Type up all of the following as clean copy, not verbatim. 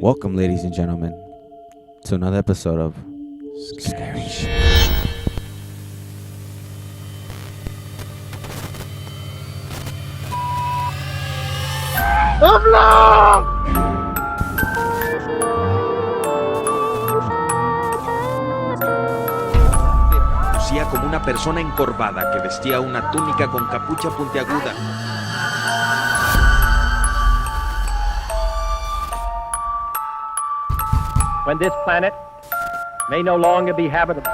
Welcome, ladies and gentlemen, to another episode of Scariest. Lucía como una persona encorvada que vestía una túnica con capucha puntiaguda. When this planet may no longer be habitable.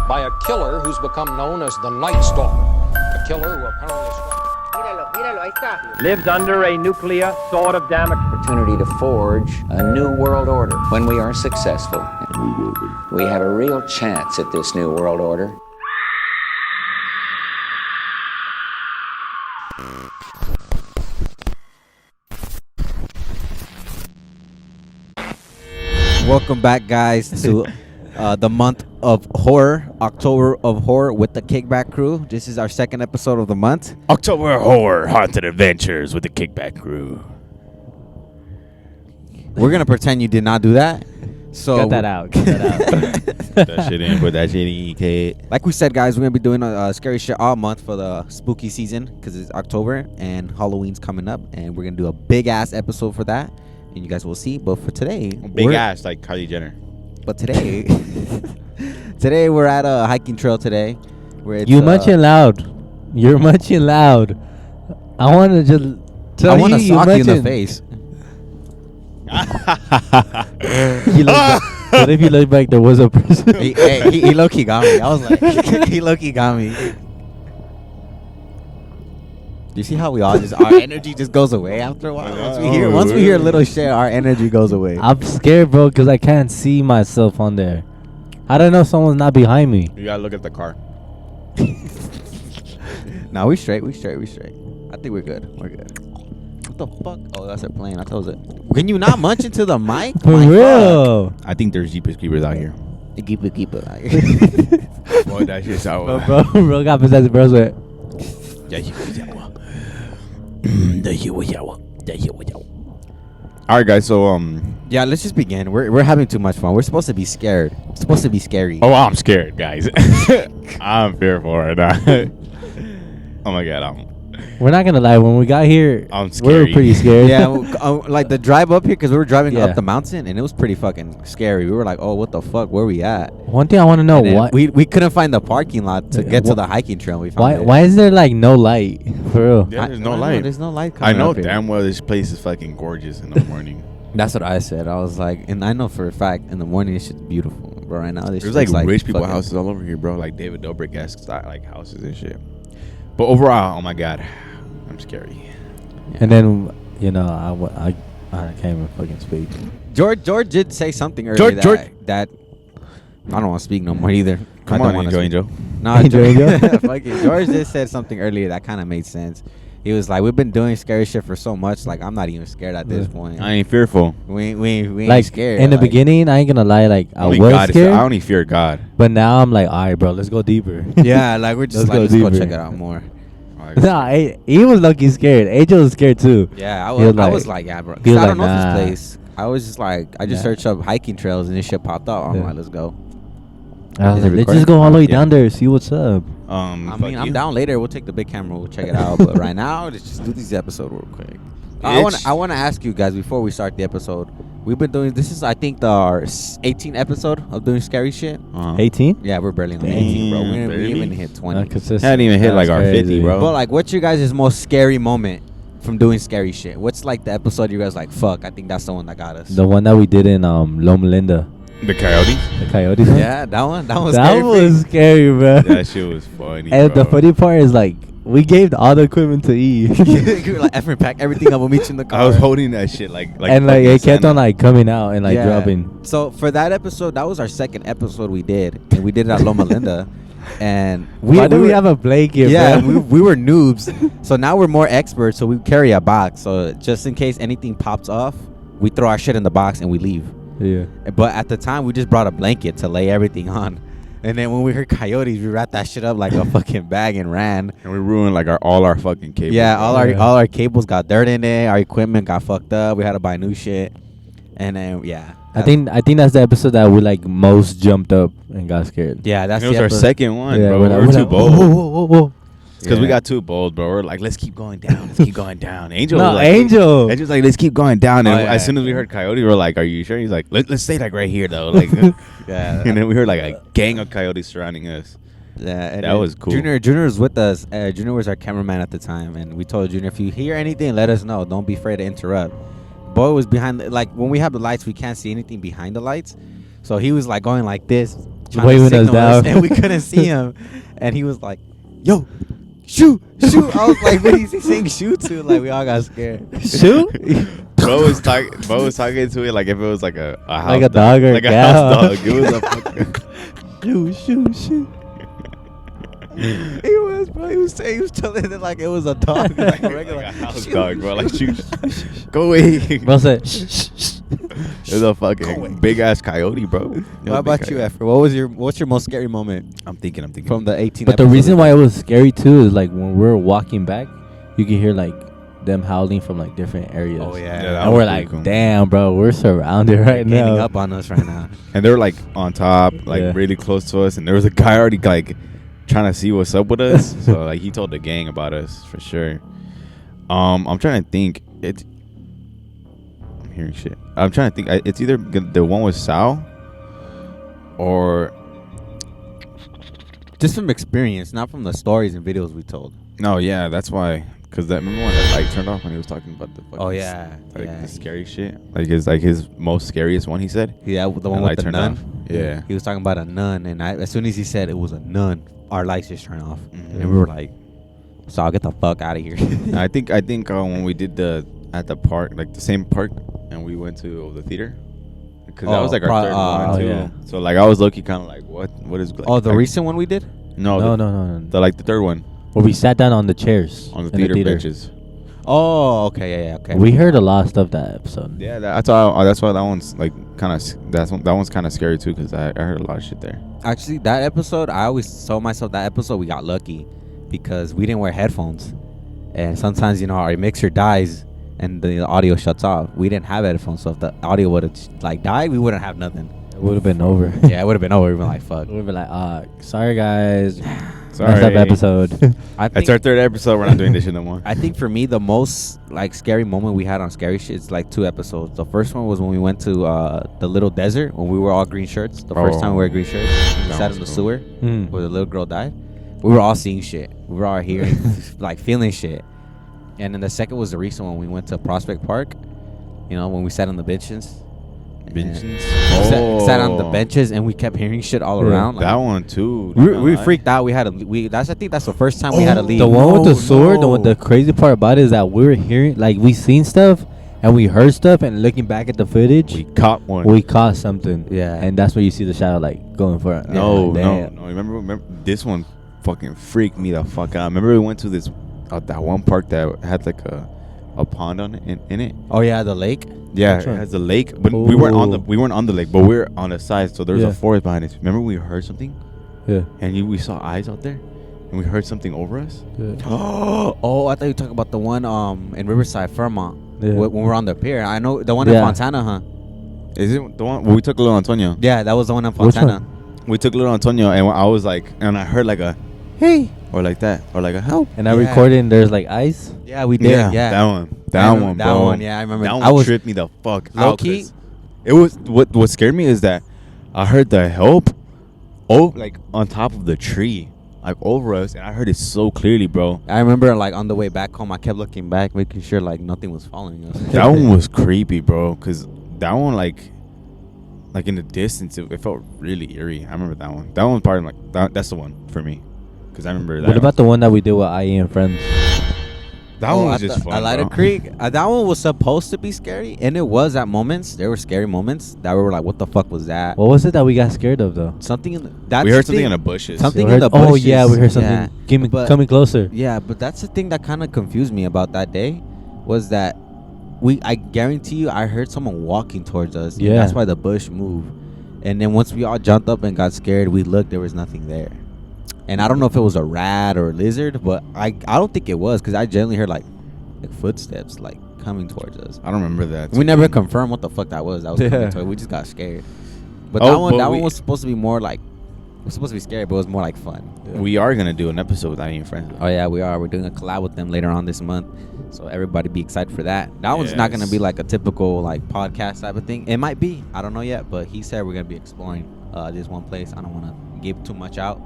By a killer who's become known as the Night Stalker. A killer who apparently Míralo, ahí está. Lives under a nuclear sword of Damocles. Opportunity to forge a new world order. When we are successful, we have a real chance at this new world order. Welcome back, guys, to the month of horror, October of horror with the Kickback crew. This is our second episode of the month. October Horror Haunted Adventures with the Kickback crew. We're gonna pretend you did not do that. So Cut that out. Cut that out. Put that shit in. Put that shit in, kid. like we said, guys, we're gonna be doing scary shit all month for the spooky season because it's October and Halloween's coming up, and we're gonna do a big ass episode for that, and you guys will see. But for today, Big ass like Kylie Jenner. But today, today we're at a hiking trail today. Where it's, You munching loud. You're munching loud. I want to just tell I want to you sock you in the munching. face. You look back- what if you look back? There was a person. he low key got me. I was like, he low key got me. You see how we all just our energy just goes away after a while. Once we hear a little shit, our energy goes away. I'm scared, bro, because I can't see myself on there. I don't know if someone's not behind me. You gotta look at the car. Nah, we straight. I think we're good. We're good. What the fuck? Oh, that's our plane. I thought it was it. Can you not munch into the mic? For My real. I think there's Jeepers Creepers out here. fuck. Keep it. Boy, that shit's out. Bro got possessed, bro. Sweat. Alright, guys, so Yeah, let's just begin. We're having too much fun. We're supposed to be scared. It's supposed to be scary. oh, I'm scared, guys. I'm fearful right now. Oh my god, We're not gonna lie. When we got here, I'm we were scary. pretty scared. Yeah, like the drive up here, because we were driving Yeah. up the mountain, and it was pretty fucking scary. We were like, oh, what the fuck? Where we at? One thing I want to know, And then why we couldn't find the parking lot to get to Wh- the hiking trail. We found it. why is there like no light? For real. Yeah, there's I no don't know, light. There's no light I coming know up here. damn well this place is fucking gorgeous in the morning. That's what I said. I was like, and I know for a fact in the morning this shit's beautiful. But right now this There's shit like looks rich people fucking- houses all over here, bro. Like David Dobrik-esque style, like houses and shit. But overall, oh my god, I'm scary. And then, you know, I can't even fucking speak. George did say something earlier George. that I don't want to speak no more either. Come I don't on, wanna Angel speak. Angel. No, Angel, fuck it. George just said something earlier that kind of made sense. He was like, we've been doing scary shit for so much, like I'm not even scared at this Yeah. point. I ain't fearful. We ain't Like scared. in the like, beginning, I ain't gonna lie. Like I Only was God is scared, I only fear God. but now I'm like, all right, bro, let's go deeper. Yeah, like we're just Let's like, go let's go deeper. check it out more. Like, Nah, he was lucky scared. Angel was scared too. Yeah, He was I like- was like, yeah, bro. 'Cause he was I don't like, know nah. this place. I was just like, I just Nah. searched up hiking trails and this shit popped up. I'm Yeah. like, let's go. I was Is it like, let's recording? just go all the way Yeah. down there, see what's up. I fuck mean, I'm you. down later. We'll take the big camera. We'll check it out. But right now, let's just do this episode real quick. I Bitch. want to ask you guys before we start the episode. We've been doing this is I think our 18th episode of doing scary shit. 18? Yeah, we're barely on Damn, 18, bro. We barely. even hit 20. Hadn't even hit like our 50, bro. But like, what's your guys' most scary moment from doing scary shit? What's like the episode you guys like? Fuck, I think that's the one that got us. The one that we did in Loma Linda, The coyotes. the coyotes. one? Yeah, that one. That was that scary. was scary, bro. That shit was funny. And bro. the funny part is like we gave all the equipment to E. You were like, effing pack everything up. We'll meet you in the car. I was holding that shit like and like fucking it kept Santa. on like coming out and like Yeah. dropping. So for that episode, that was our second episode we did, and we did it at Loma Linda. And Why do we were- have a blanket? Yeah, bro? we were noobs. So now we're more experts. So we carry a box. So just in case anything pops off, we throw our shit in the box and we leave. Yeah. But at the time, we just brought a blanket to lay everything on. And then when we heard coyotes, we wrapped that shit up like a fucking bag and ran. And we ruined like all our fucking cables. Yeah, bro. all our cables got dirt in it. Our equipment got fucked up. We had to buy new shit. And then I think that's the episode that we like most jumped up and got scared. Yeah, that's it was the our episode. second one, Yeah, bro. we're We like- were we're too like, bold. whoa. Because we Yeah. got too bold, bro. We're like, let's keep going down. Let's keep going down. Angel. No, was like, Angel. Angel's like, let's keep going down. And Oh, yeah. as soon as we heard coyote, we were like, are you sure? He's like, let's stay like right here though. Like, Yeah. and then we heard like a gang of coyotes surrounding us. Yeah, and That was cool. Junior was with us. Junior was our cameraman at the time, and we told Junior, if you hear anything, let us know. Don't be afraid to interrupt. Boy was behind, like when we have the lights, we can't see anything behind the lights. So he was like going like this, trying to Waving us signal down. and we couldn't see him. And he was like, "Yo, shoot!" I was like, "What is he saying shoot to?" Like we all got scared. Shoot? Bro was talking to it like if it was like a house Like a dog or a like a cow. house dog. It was a fucking Shoot. He was, bro. He was telling it like it was a dog, like a regular like a house shoot. dog, bro. Like shoot, go away. Bro said, shh. It was a fucking big ass coyote, bro. What about you, Efra? What's your most scary moment I'm thinking. from the 18? But the reason why it was scary too is like when we're walking back, you can hear like them howling from like different areas. Oh yeah, Yeah, that And was we're pretty like, cool. damn, bro, we're surrounded right gaining now. up on us right now. And they were like on top, like Yeah. really close to us, and there was a guy already like trying to see what's up with us. So like he told the gang about us for sure. I'm trying to think. I'm hearing shit. I'm trying to think. It's either the one with Sal or Just from experience, not from the stories and videos we told. no. Yeah, that's why. Cause that remember when the light turned off when he was talking about the fucking Oh yeah, the scary shit. Like his most scariest one. He said. Yeah, the The one light with the turned nun. off. Yeah. He was talking about a nun, and as soon as he said it was a nun, our lights just turned off, Mhm. and we were like, "So I'll get the fuck out of here." I think when we did at the park, like the same park, and we went to the theater, because that Oh, was like our third one oh, too. yeah. So like I was low-key kind of like, what is? Like, Oh, the like, recent one we did. No, No. the third one Where we sat down on the chairs on the in theater benches. Oh, okay, yeah, okay. We heard a lot of stuff that episode. Yeah, that's why that one's like kind of that one's kind of scary too, because I heard a lot of shit there. Actually, that episode, I always told myself that episode we got lucky because we didn't wear headphones, and sometimes our mixer dies and the audio shuts off. We didn't have headphones, so if the audio would have like died, we wouldn't have nothing. It would have been over. Yeah, it would have been over. We'd been like, fuck. We would have been like, sorry guys. Sorry, Messed up episode. I It's our third episode. We're not doing this shit no more. I think for me, the most like scary moment we had on Scary Shit is like 2 episodes. The first one was when we went to the little desert when we were all green shirts. The first time we wore green shirts, we That sat was in the cool. sewer Hmm. where the little girl died. We were all seeing shit. We were all hearing, like feeling shit. And then the second was the recent one. We went to Prospect Park. When we sat on the benches. Benches? And sat on the Oh. benches and we kept hearing shit all Yeah. around. That one too. We freaked out. We had I think that's the first time we had to leave. The one with the sword, no. the crazy part about it is that we were hearing, like, we seen stuff and we heard stuff, and looking back at the footage, We caught one. we caught something. Yeah. And that's where you see the shadow, like, going for it. No. Damn. Remember, this one fucking freaked me the fuck out. Remember we went to this that one park that had like a pond on it in it. Oh yeah, the lake. Yeah, Which it one? has a lake, but we weren't on Ooh. the lake, but we were on the side, so there's Yeah. a forest behind us. Remember we heard something, Yeah. and we saw eyes out there, and we heard something over us. Oh, I thought you were talking about the one in Riverside, Fairmont. Yeah. When we were on the pier. I know the one in Yeah. Fontana, huh? Is it the one we took Little Antonio? Yeah, that was the one in Which Fontana. We took Little Antonio, and I was like, and I heard like a hey, or like that, or like a help. And I Yeah. recorded, and there's, like, ice. Yeah, we did. Yeah, that one, I that remember one, that bro. one, yeah, I remember. That one I was- tripped me the fuck Low out. key? 'Cause it was what scared me is that I heard the help, like on top of the tree, like over us, and I heard it so clearly, bro. I remember like on the way back home, I kept looking back, making sure like nothing was following us. That one was creepy, bro, because that one like in the distance, it felt really eerie. I remember that one. That one part, that's the one for me, because I remember that. What about the one that we did with IE and friends? that one was at just the fun, Alida bro. Creek. That one was supposed to be scary, and it was at moments. There were scary moments that we were like, "What the fuck was that?" What was it that we got scared of, though? Something in the, that's We the heard something thing. in the bushes. Something We in heard- the bushes. Oh, yeah, we heard something Yeah. But- coming closer. Yeah, but that's the thing that kind of confused me about that day, was that I guarantee you, I heard someone walking towards us. and Yeah. that's why the bush moved. And then once we all jumped up and got scared, we looked. There was nothing there. And I don't know if it was a rat or a lizard, but I don't think it was, because I generally heard like footsteps like coming towards us. I don't remember that. We never confirmed what the fuck that was. That was coming towards. We just got scared. But that one was supposed to be more like, it was supposed to be scary, but it was more like fun. We are gonna do an episode with Any Friends. Oh yeah, we are. We're doing a collab with them later on this month, so everybody be excited for that. That one's not gonna be like a typical like podcast type of thing. It might be. I don't know yet, but he said we're gonna be exploring this one place. I don't want to give too much out,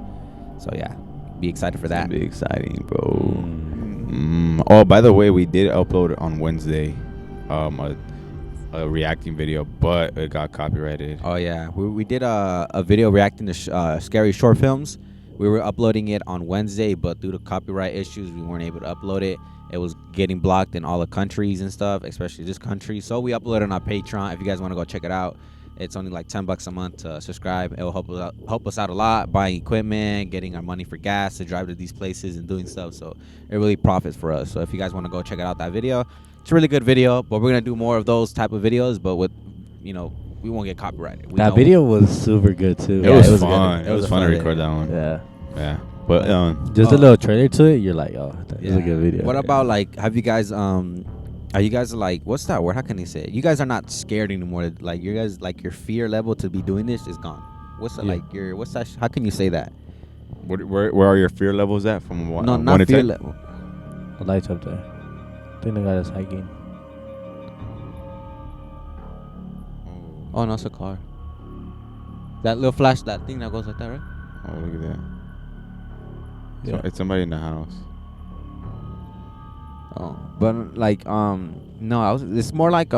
so yeah, be excited for that. It's gonna be exciting, bro. Oh, by the way, we did upload on Wednesday a reacting video, but it got copyrighted. Oh yeah, we did a video reacting to scary short films. We were uploading it on Wednesday, but due to copyright issues, we weren't able to upload it. It was getting blocked in all the countries and stuff, especially this country. So we uploaded on our Patreon. If you guys want to go check it out, it's only like $10 a month to subscribe. It will help us out a lot, buying equipment, getting our money for gas to drive to these places and doing stuff. So it really profits for us. So if you guys want to go check out that video, it's a really good video. But we're gonna do more of those type of videos, but with, we won't get copyrighted. That video was super good too. It was fun. It was fun to record that one. Yeah. But just a little trailer to it, you're like, oh, that is a good video. What about like, have you guys are you guys like, what's that word? How can you say it? You guys are not scared anymore. Like you guys, like your fear level to be doing this is gone. What's that like your, what's that? How can you say that? Where are your fear levels at from one? No, not fear level. The lights up there. I think they got us hiking. Oh no, it's a car. That little flash, that thing that goes like that, right? Oh, look at that. Yeah. So it's somebody in the house. Oh, but like no, it's more like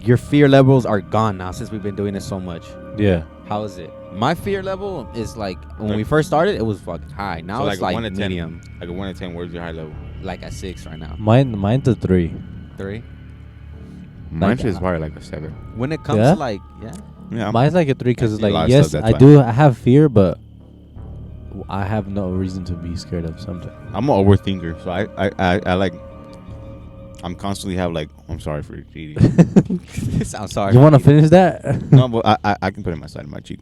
your fear levels are gone now since we've been doing this so much. Yeah. How is it? My fear level is like when we first started, it was fucking high. Now so it's like 1 to 10, medium. like a 1 to 10. Where's your high level? Like at 6 right now. Mine's a 3. 3. Mine is probably like a 7. When it comes to like, Yeah. Mine's like a 3 because it's see a lot like, of yes, stuff, I that's why. I have fear, but I have no reason to be scared of something. I'm an overthinker, so I like. I'm constantly have like. I'm sorry for cheating. I'm sorry. You want to finish that? No, but I can put it on my side of my cheek.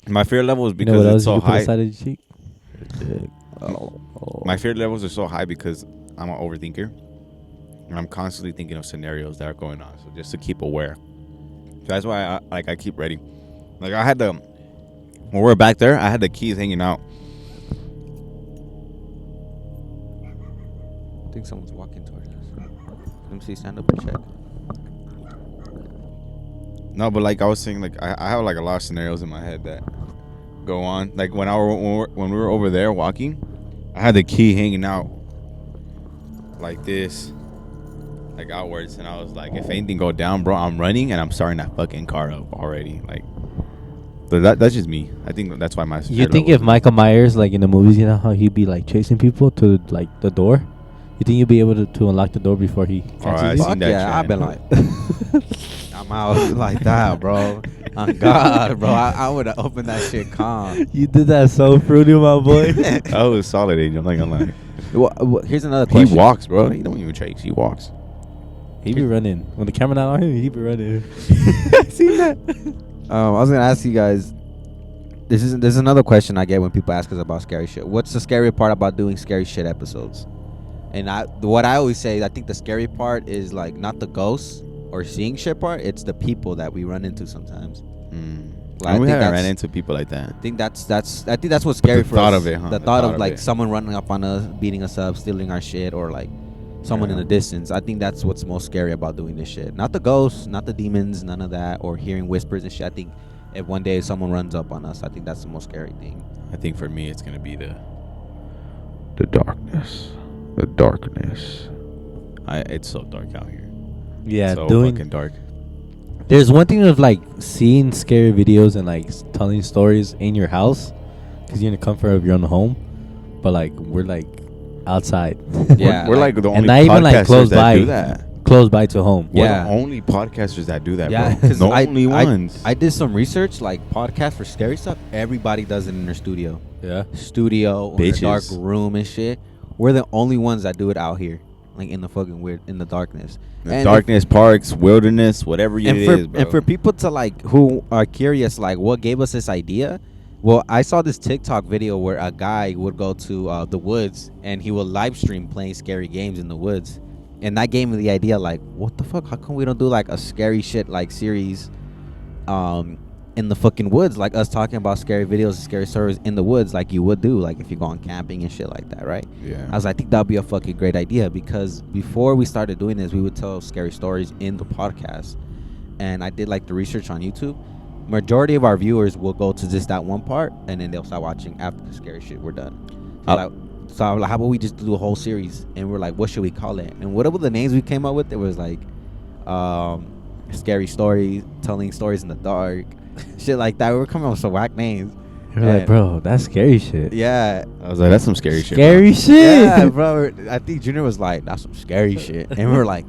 My fear level is You know what because else it's so you can put high. aside of your cheek? My fear levels are so high because I'm an overthinker, and I'm constantly thinking of scenarios that are going on. So just to keep aware. So that's why I keep ready. Like I had the when we're back there, I had the keys hanging out. I think someone's walking towards us. Let me see. Stand up and check. No, but like I was saying, like I have like a lot of scenarios in my head that go on. Like when we were over there walking, I had the key hanging out like this, like outwards, and I was like, if anything go down, bro, I'm running and I'm starting that fucking car up already. Like, but that's just me. I think that's why my. You think if Michael Myers, like in the movies, you know how he'd be like chasing people to like the door? You think you'd be able to unlock the door before he catches Alright, you? I seen that Yeah, I've been trend. like, I'm out like that, bro. On God, bro. I would have opened that shit calm. You did that so fruity, my boy. That was solid, Angel. I'm not gonna lie. Well, here's another question. He walks, bro. He don't even chase. He walks. He be running. When the camera not on him, he be running. I seen that. I was gonna ask you guys. This is another question I get when people ask us about scary shit. What's the scary part about doing scary shit episodes? And what I always say, I think the scary part is like not the ghosts or seeing shit part. It's the people that we run into sometimes. Like, we haven't ran into people like that. I think that's what's scary for us. The thought of it, huh? The thought of like someone running up on us, beating us up, stealing our shit, or like someone in the distance. I think that's what's most scary about doing this shit. Not the ghosts, not the demons, none of that, or hearing whispers and shit. I think if one day someone runs up on us, I think that's the most scary thing. I think for me, it's gonna be the darkness. The darkness. It's so dark out here. Yeah, so doing. fucking dark. There's one thing of like seeing scary videos and like telling stories in your house because you're in the comfort of your own home, but like we're like outside. Yeah, we're like the only and not even like podcasters close that by, do that. close by to home. We're Yeah. the only podcasters that do that, Yeah, bro. The I, only ones. I did some research, like podcasts for scary stuff. Everybody does it in their studio. Yeah. Studio or in a Bitches. dark room and shit. We're the only ones that do it out here. like in the fucking weird, in the darkness. The darkness, parks, wilderness, whatever it is, bro. And for people to like who are curious, like what gave us this idea. Well, I saw this TikTok video where a guy would go to the woods and he would live stream playing scary games in the woods, and that gave me the idea, like, what the fuck? How come we don't do like a scary shit like series, in the fucking woods, like us talking about scary videos and scary stories in the woods, like you would do, like if you go on camping and shit like that, right? Yeah. I think that'd be a fucking great idea, because before we started doing this, we would tell scary stories in the podcast, and I did like the research on YouTube. Majority of our viewers will go to just that one part, and then they'll start watching after the scary shit we're done. So I was like, how about we just do a whole series? And we're like, what should we call it? And whatever the names we came up with, it was like scary stories, telling stories in the dark, shit like that. We were coming up with some whack names. You're like, bro, that's scary shit. Yeah. I was like, that's some scary shit. Scary shit. Yeah, bro. I think Junior was like, that's some scary shit. And we were like,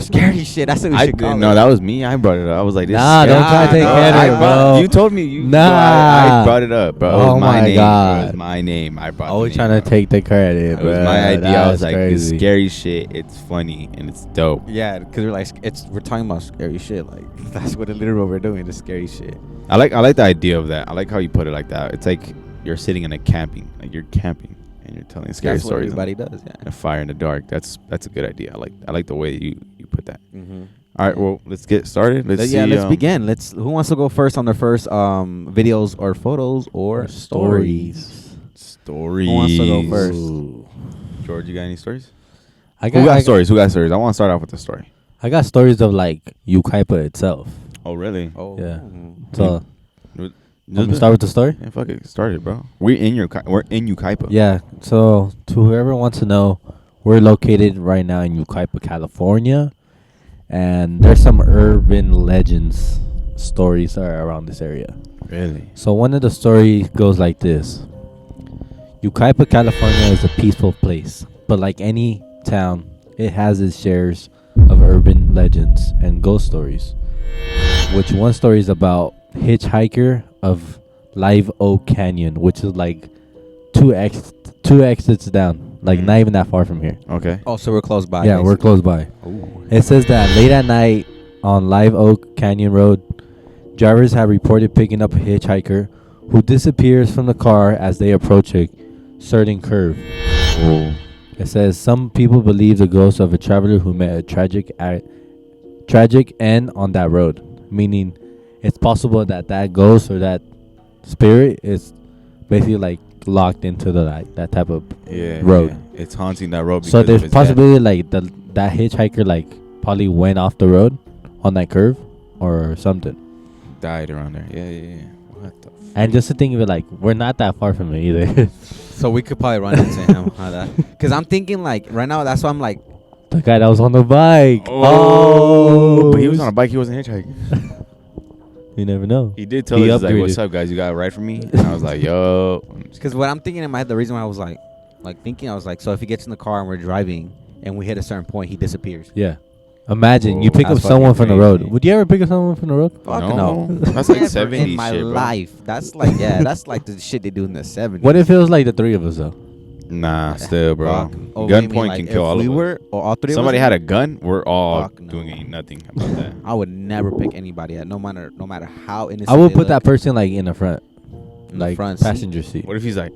scary shit. That's what we should call it. No, that was me. I brought it up. I was like, this Nah, is don't try to take credit, bro. You told me. Nah. I brought it up, bro. It was Oh my my name. God. It was my name. I brought Always the trying name, to take the credit, It bro. was my idea. I was like, crazy. it's scary shit. It's funny and it's dope. Yeah, because we're like, we're talking about scary shit. Like, that's what literally what we're doing, is scary shit. I like the idea of that. I like how you put it like that. It's like you're sitting in a camping, like you're camping and you're telling scary That's what stories. everybody does, yeah. A fire in the dark. That's a good idea. I like the way you put that. Mm-hmm. All right, well, let's get started. Let's begin. Who wants to go first on their first videos or photos or stories? Stories. Who wants to go first? Ooh. George, you got any stories? Who Who got stories? I want to start off with the story. I got stories of like Ukaipa itself. Oh, really? Oh, Yeah. So Just let me start with the story. Yeah, fuck it. Start it, bro. We're in Ukaipa. Yeah. So to whoever wants to know, we're located right now in Ukaipa, California, and there's some urban legends stories that are around this area. Really? So one of the stories goes like this. Ukaipa, California is a peaceful place, but like any town, it has its shares of urban legends and ghost stories. Which one story is about hitchhiker of Live Oak Canyon, which is like two exits down, like not even that far from here. Okay. Oh, so we're close by. Yeah, we're close by. Ooh. It says that late at night on Live Oak Canyon Road, drivers have reported picking up a hitchhiker who disappears from the car as they approach a certain curve. Oh. It says some people believe the ghost of a traveler who met a tragic end on that road, meaning it's possible that ghost or that spirit is basically like locked into that type of road. Yeah. It's haunting that road. So there's possibility like that hitchhiker like probably went off the road on that curve or something. Died around there. Yeah. What the? And just to think of it, like we're not that far from it either. So we could probably run into him. Because I'm thinking like right now, that's why I'm like, The guy that was on the bike. Oh, but he was on a bike. He wasn't hitchhiking. You never know. He did tell He us, like, upgraded. what's up, guys? You got a ride for me? And I was like, yo. because what I'm thinking in my head, the reason why I was like thinking, I was like, so if he gets in the car and we're driving and we hit a certain point, he disappears. Yeah. Imagine you Whoa, pick up that's someone from fucking the road. crazy. Would you ever pick up someone from the road? Fuck No. no. That's like Never 70s in my shit, bro. life. That's like, yeah, that's like the shit they do in the 70s. What if it was like the three of us though? Nah, still, bro. Fuck. Oh, what do you mean, Gunpoint like, can kill if all we of us. were, or all three Somebody of us had a gun, we're all Fuck no. doing ain't nothing about that. I would never pick anybody out, no matter how innocent. I would they put that look, person like in the front, in the like front seat. passenger seat. What if he's like,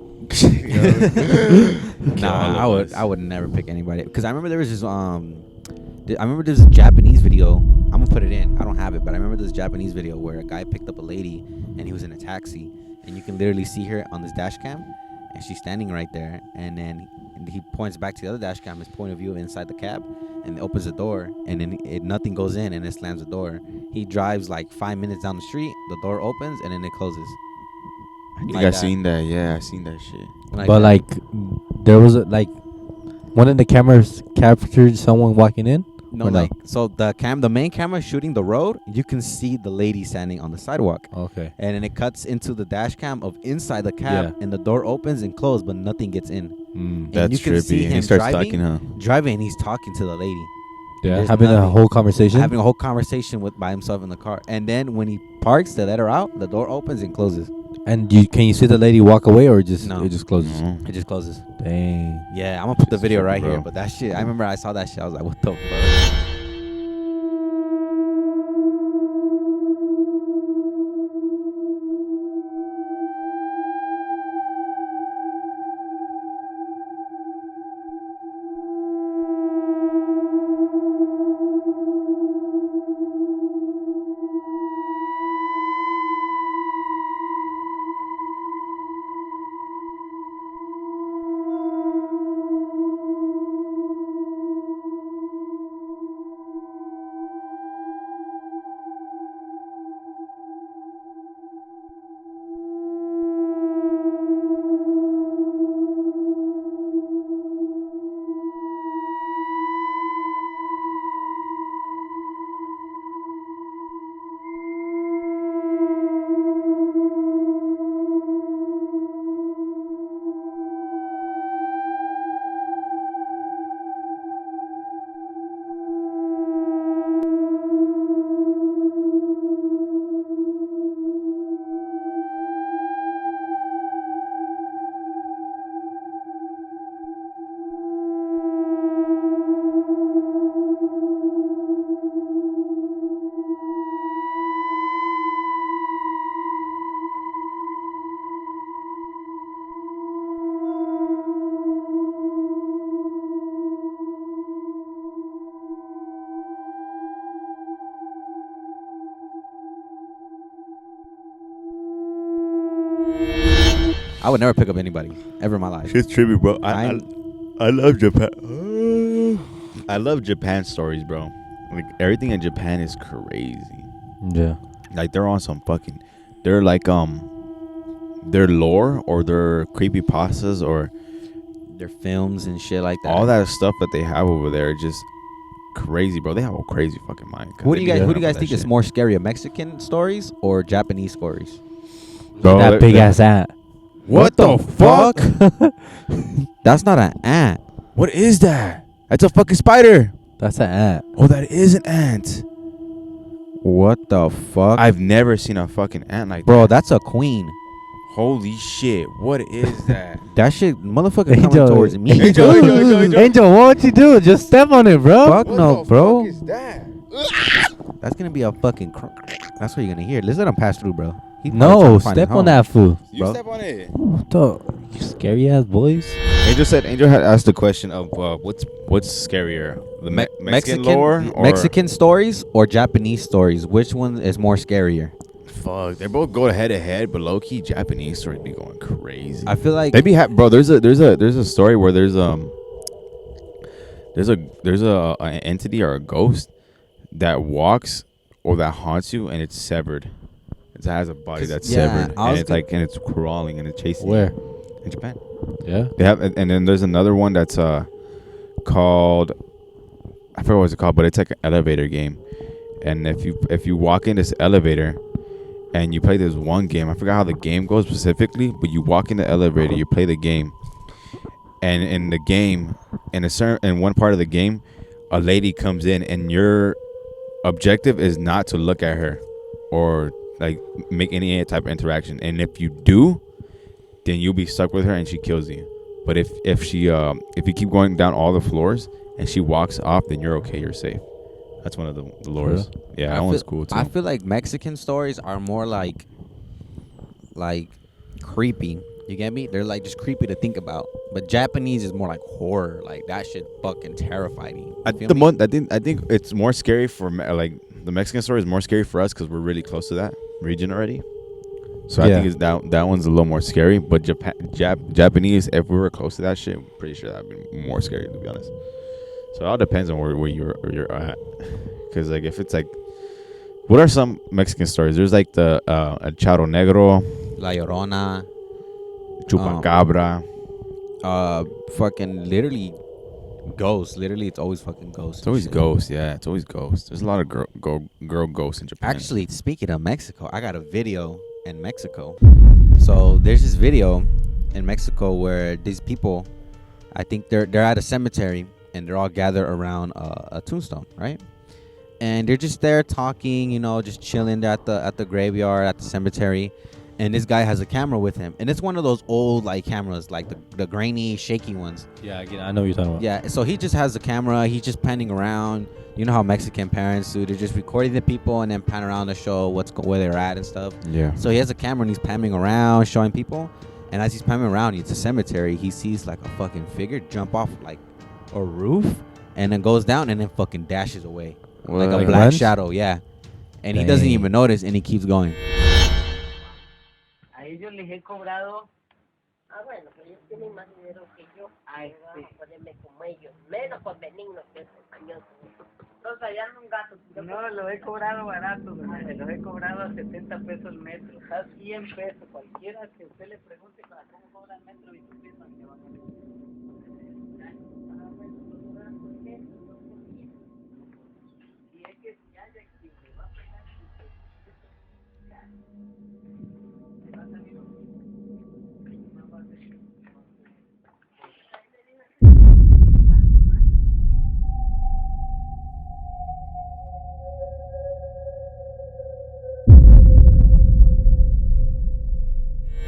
Nah, I would never pick anybody, because I remember there was this I remember this Japanese video. I'm gonna put it in. I don't have it, but I remember this Japanese video where a guy picked up a lady and he was in a taxi, and you can literally see her on this dash cam, and she's standing right there, and then he points back to the other dash cam, his point of view inside the cab, and opens the door, and then nothing goes in, and it slams the door. He drives like 5 minutes down the street, the door opens, and then it closes. I think Like I that. seen that. Yeah, I seen that shit. But that. like, there was one of the cameras captured someone walking in. No, or no? like, so the main camera shooting the road, you can see the lady standing on the sidewalk. Okay. And then it cuts into the dash cam of inside the cab, Yeah. and the door opens and closes, but nothing gets in. And That's you can see trippy. And he him starts driving, talking, huh? Driving, and he's talking to the lady, Yeah, There's having a nothing. whole conversation. having a whole conversation by himself in the car. And then when he parks to let her out, the door opens and closes. And can you see the lady walk away, or just No. it just closes? Mhm. It just closes. Dang. Yeah, I'm gonna put the Shit's video trippy, right bro. here. But that shit, I remember I saw that shit. I was like, what the fuck? I would never pick up anybody ever in my life. Shit's trippy, bro. I I love Japan. I love Japan stories, bro. Like everything in Japan is crazy. Yeah. Like they're on some fucking. They're like their lore or their creepy pastas or their films and shit like that. all that stuff that they have over there, just crazy, bro. They have a crazy fucking mind. Who do you guys? Who do you guys That think is shit. more scary? Mexican stories or Japanese stories? Bro, that big ass ant. What the fuck? That's not an ant. What is that? That's a fucking spider. That's an ant. Oh, that is an ant. What the fuck, I've never seen a fucking ant like bro? that. That's a queen. Holy shit. What is that? That shit, motherfucker, coming Angel. towards me. Angel, what would you do? Just step on it, bro. Fuck no, bro. What is that? That's gonna be a fucking. That's what you're gonna hear. Let's let him pass through, bro. He's probably No, trying to find step his on home. that fool. You Bro. step on it. What the? You scary ass boys. Angel had asked the question of what's scarier, the Mexican lore or Mexican stories or Japanese stories? Which one is more scarier? Fuck, they both go head to head, but low key Japanese stories be going crazy. I feel like They be bro. There's a story where there's an entity or a ghost that walks or that haunts you and it's severed. It has a body 'Cause, that's yeah, severed I and was it's like and it's crawling and it's chasing Where? you. In Japan. Yeah. They have, and then there's another one that's called, I forget what it's called, but it's like an elevator game. And if you walk in this elevator and you play this one game, I forgot how the game goes specifically, but you walk in the elevator, you play the game, and in the game, in one part of the game, a lady comes in, and your objective is not to look at her or like make any type of interaction. And if you do, then you'll be stuck with her and she kills you. But if you keep going down all the floors and she walks off, then you're okay, you're safe. That's one of the lures. Yeah, that one's cool too. I feel like Mexican stories are more like creepy. You get me? They're like just creepy to think about. But Japanese is more like horror. Like that shit fucking terrifying. I think it's more scary for like the Mexican story is more scary for us because we're really close to that region already. So Yeah. I think that one's a little more scary. But Japanese, if we were close to that shit, I'm pretty sure that'd be more scary, to be honest. So it all depends on where you're at. Because like if it's like, what are some Mexican stories? There's like the El Charro Negro, La Llorona. Chupacabra. Fucking literally ghosts. Literally, it's always fucking ghosts. It's always ghosts. Yeah, it's always ghosts. There's a lot of girl ghosts in Japan. Actually, speaking of Mexico, I got a video in Mexico. So there's this video in Mexico where these people, I think they're at a cemetery and they're all gathered around a tombstone, right? And they're just there talking, just chilling at the graveyard, at the cemetery. and this guy has a camera with him, and it's one of those old like cameras, like the grainy, shaky ones. Yeah, I know what you're talking about. Yeah, so he just has the camera. He's just panning around. You know how Mexican parents do? They're just recording the people and then pan around to show where they're at and stuff. Yeah. So he has a camera and he's panning around, showing people. And as he's panning around, it's a cemetery. He sees like a fucking figure jump off like a roof and then goes down and then fucking dashes away. Like a Like black runs? shadow, yeah. And he doesn't Dang. even notice and he keeps going. A ellos les he cobrado. Ah, bueno, pero ellos tienen más dinero que yo. Ay, sí. Ponerme como ellos. Menos por benignos que esos años. Entonces allá ando un gato. No, los he cobrado baratos, madre. Los he cobrado a 70 pesos el metro. A 100 pesos. Cualquiera que usted le pregunte para cómo cobra el metro y tú piensas que van a ver. Y es que si haya quien me va a pegar, me va a salir un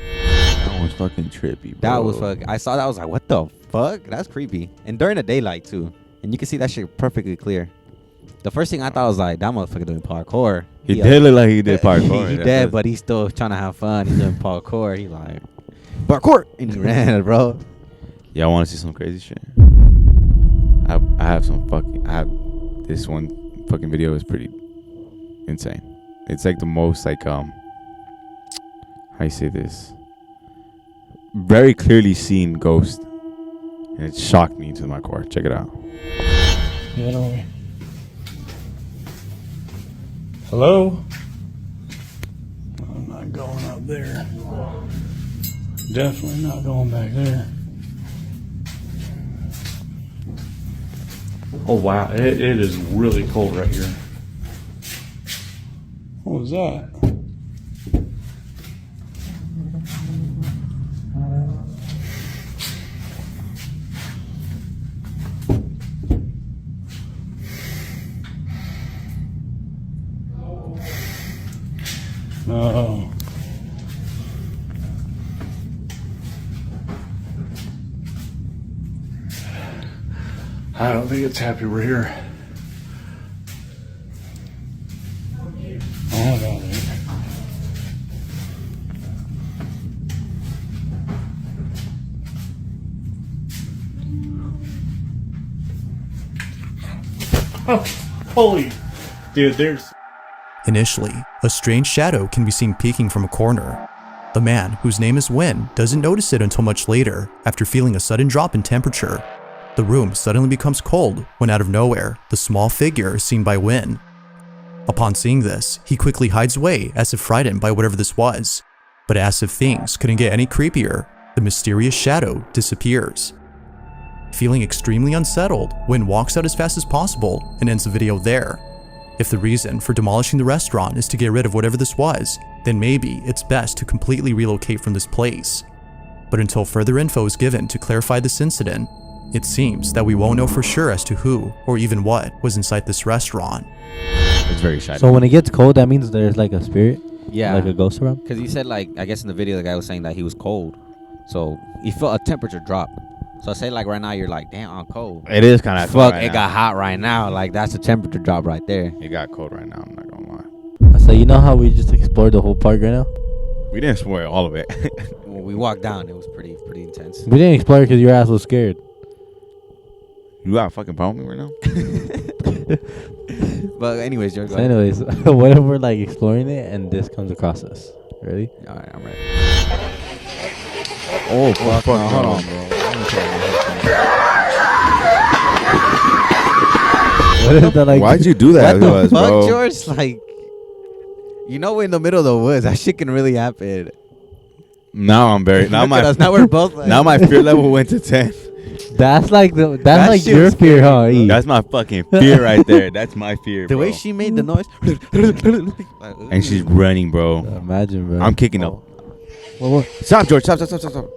That was fucking trippy, bro. That was fuck. I saw that. I was like, what the fuck? That's creepy. And during the daylight too. And you can see that shit perfectly clear. The first thing I thought was like, that motherfucker doing parkour. He did look like he did parkour. he That dead, was- but he's still trying to have fun. He's doing parkour. He like, parkour. And he ran, bro. Y'all want to see some crazy shit? I have some fucking. I have this one fucking video is pretty insane. It's like the most like how you say this? Very clearly seen ghost, and it shocked me to my core. Check it out. Yeah, don't worry. Hello? I'm not going up there. Definitely not going back there. Oh wow, it is really cold right here. What was that? No. I don't think it's happy we're here. Oh my god. Oh, holy. Dude, there's. Initially, a strange shadow can be seen peeking from a corner. The man, whose name is Win, doesn't notice it until much later, after feeling a sudden drop in temperature. The room suddenly becomes cold when out of nowhere, the small figure is seen by Win. Upon seeing this, he quickly hides away as if frightened by whatever this was. But as if things couldn't get any creepier, the mysterious shadow disappears. Feeling extremely unsettled, Win walks out as fast as possible and ends the video there. If the reason for demolishing the restaurant is to get rid of whatever this was, then maybe it's best to completely relocate from this place. But until further info is given to clarify this incident, it seems that we won't know for sure as to who or even what was inside this restaurant. It's very shy. So when it gets cold, that means there's like a spirit, Yeah. like a ghost around. Because he said, like, I guess in the video, the guy was saying that he was cold. So he felt a temperature drop. So say, like, right now, you're like, damn, I'm cold. It is kind of Fuck, it got hot right now. Like, that's a temperature drop right there. It got cold right now. I'm not gonna lie. So you know how we just explored the whole park right now? We didn't spoil all of it. When we walked down, it was pretty intense. We didn't explore because your ass was scared. You got a fucking problem right now? But anyways, George, So anyways, what if we're like exploring it and this comes across us? Ready? All right, I'm ready. Oh, fuck. No, hold on, bro. What is that like? Why'd you do that What to the us, fuck, bro? George? Like, you know, we're in the middle of the woods. That shit can really happen. Now I'm very. Now Look my. at us. Now we're both like, Now my fear level went to 10. That's like the That that's like shit your was fear, scary, huh? bro. E? That's my fucking fear right there. That's my fear, the bro. way she made the noise. And she's running, bro. Imagine, bro. I'm kicking up. What? Stop, George. Stop.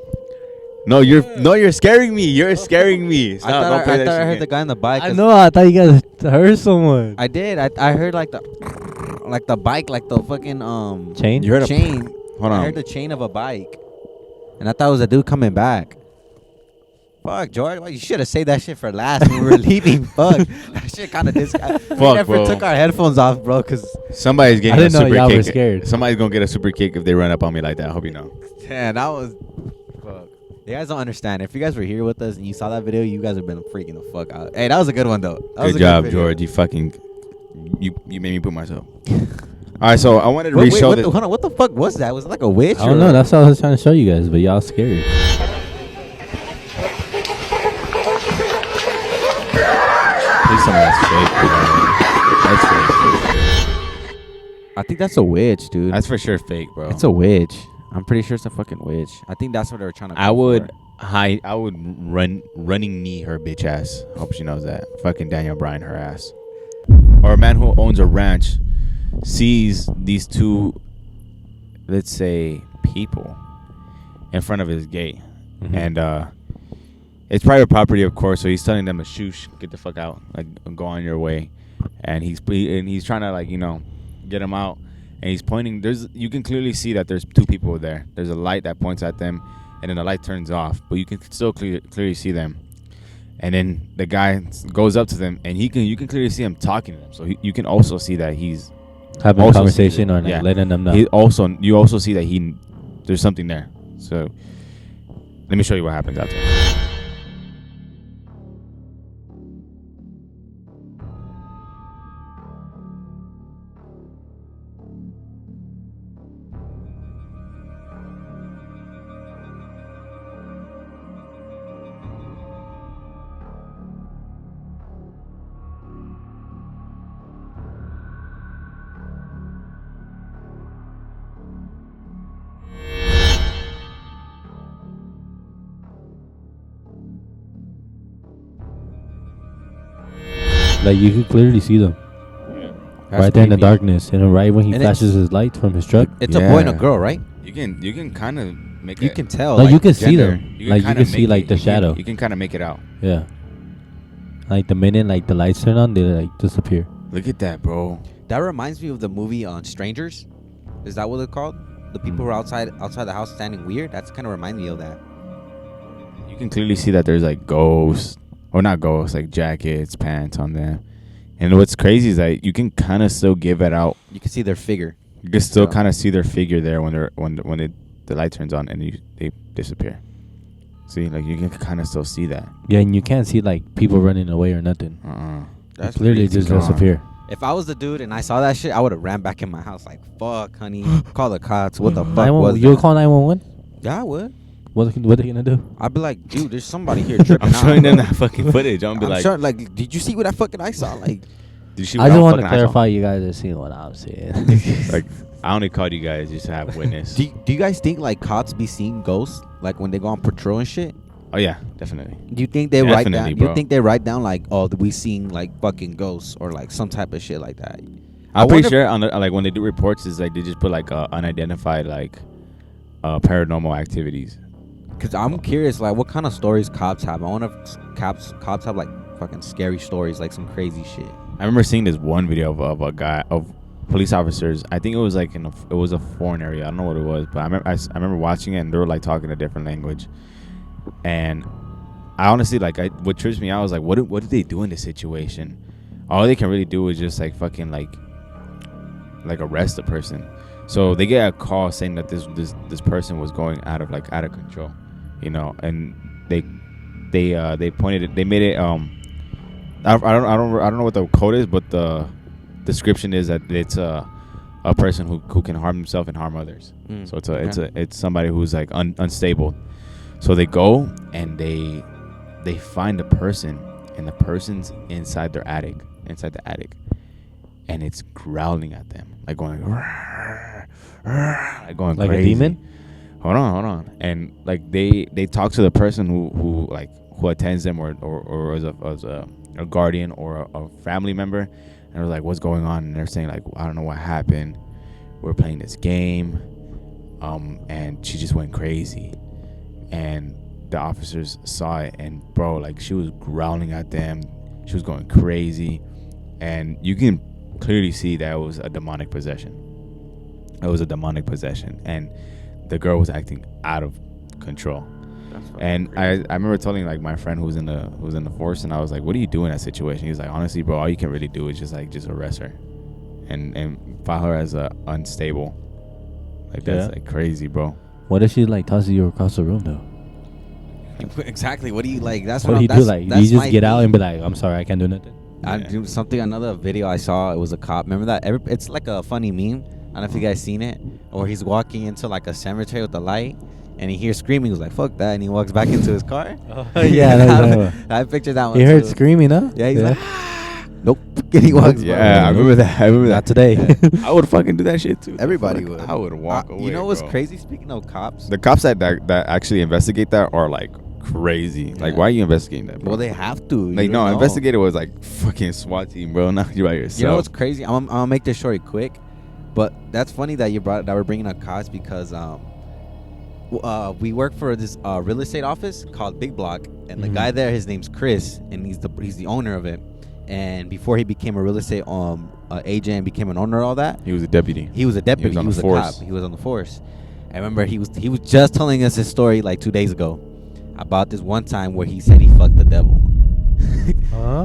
No, you're scaring me. You're scaring me. Stop. I Don't play thought that I shit heard again. the guy on the bike. I know. I thought you guys heard someone. I did. I heard like the bike, like the fucking Chain? You heard chain. Hold I on. heard the chain of a bike, and I thought it was a dude coming back. Fuck, George. Well, you should have saved that shit for last when we were leaving. Fuck. That shit kind of we never bro. took our headphones off, bro, because Somebody's getting I a didn't know super y'all kick. were scared. Somebody's gonna get a super kick if they run up on me like that. I hope you know. damn, that was. Fuck. You guys don't understand. If you guys were here with us and you saw that video, you guys have been freaking the fuck out. Hey, that was a good one, though. That was Good a job, video. George. You fucking. You made me put myself. All right, so I wanted to Wait, re-show this. hold on. What the fuck was that? Was it like a witch? I don't know. That's what I was trying to show you guys, but y'all scared. Please tell me that's fake. Bro. That's fake. I think that's a witch, dude. That's for sure fake, bro. It's a witch. I'm pretty sure it's a fucking witch. I think that's what they were trying to. I go would for. hide. I would running knee her bitch ass. Hope she knows that. Fucking Daniel Bryan her ass. Or a man who owns a ranch sees these two, let's say, people in front of his gate, and it's private property, of course. So he's telling them to shoosh, get the fuck out, like go on your way, and he's trying to, like, you know, get them out. And he's pointing. You can clearly see that there's two people there. There's a light that points at them, and then the light turns off, but you can still clearly see them. And then the guy goes up to them, and you can clearly see him talking to them. So you can also see that he's having a conversation or like letting them know. You also see that there's something there. So let me show you what happens after. Like you could clearly see them. Right there in the darkness, and then right when he flashes his lights from his truck. It's a boy and a girl, right? You can kind of make. You can tell. Like you can gender. see them. Like you can see like the shadow. You can kind of make it out. Yeah. Like the minute like the lights turn on, they like disappear. Look at that, bro. That reminds me of the movie on Strangers. Is that what it's called? The people who are outside the house standing weird. That's kind of remind me of that. You can clearly see that there's like ghosts, or not ghosts, like jackets, pants on them. And what's crazy is that you can kind of still give it out. You can see their figure. You can still kind of see their figure there when the light turns on and they disappear. See, like you can kind of still see that. Yeah, and you can't see like people running away or nothing. That's clearly just disappear. If I was the dude and I saw that shit, I would have ran back in my house like, "Fuck, honey, call the cops. What the fuck was you that?" would call 911? Yeah, I would. What are they gonna do? I'd be like, "Dude, there's somebody here tripping I'm out." showing them that fucking footage. I'm be like, sure, like, did you see what that fucking I saw? Like, did you see I just want to clarify you guys are seeing what I'm seeing. Like, I only called you guys just to have witness. do you guys think like cops be seeing ghosts like when they go on patrol and shit? Oh yeah, definitely. Do you think they write down? Definitely, Do you bro. think they write down like, "Oh, we seen like fucking ghosts" or like some type of shit like that? I'm pretty sure on like when they do reports, is like they just put like unidentified like paranormal activities. Cause I'm curious, like, what kind of stories cops have? I wonder if cops have like fucking scary stories, like some crazy shit. I remember seeing this one video of a guy of police officers. I think it was like it was a foreign area. I don't know what it was, but I remember watching it and they were like talking a different language. And I honestly what trips me out was like, what did they do in this situation? All they can really do is just like fucking like arrest the person. So they get a call saying that this person was going out of control, you know, and they pointed it. They made it. I don't know what the code is, but the description is that it's a person who can harm himself and harm others. So it's somebody who's like unstable. So they go and they find the person, and the person's inside the attic, and it's growling at them, like going like crazy. a demon. Hold on, and like they talk to the person who attends them or as a guardian or a family member, and they're like, what's going on? And they're saying like, I don't know what happened. We're playing this game, and she just went crazy, and the officers saw it, and bro, like she was growling at them, she was going crazy, and you can clearly see that it was a demonic possession. It was a demonic possession, and the girl was acting out of control. And I remember telling like my friend who was in the force, and I was like, "What do you do in that situation?" He's like, "Honestly, bro, all you can really do is just arrest her, and file her as unstable." Like that's like crazy, bro. What if she like tosses you across the room though? Exactly. What do you like? That's what do you do? Like, do you just get out and be like, "I'm sorry, I can't do nothing"? I do something. Another video I saw, it was a cop. Remember that? It's like a funny meme. I don't know if you guys seen it. Or he's walking into like a cemetery with the light, and he hears screaming. He's like, "Fuck that!" And he walks back into his car. Yeah, I pictured that one. He heard too. screaming, huh? Yeah, he's like, nope. And he walks. Yeah, I remember that. Not today. I would fucking do that shit too. Everybody would. I would walk away. You know what's bro. crazy? Speaking of cops, The cops that actually investigate that are like crazy. Like, why are you investigating that, bro? well, they have to. Like, You no, know. investigator was like fucking SWAT team, bro. Now you're by yourself. You know what's crazy? I'm gonna make this story quick, but that's funny that we're bringing up cops because we work for this real estate office called Big Block, and the guy there, his name's Chris, and he's the owner of it. And before he became a real estate agent and became an owner, all that, He was a deputy. he was a deputy. He was a cop. He was on the force. I remember he was just telling us his story like 2 days ago about this one time where he said he fucked the devil.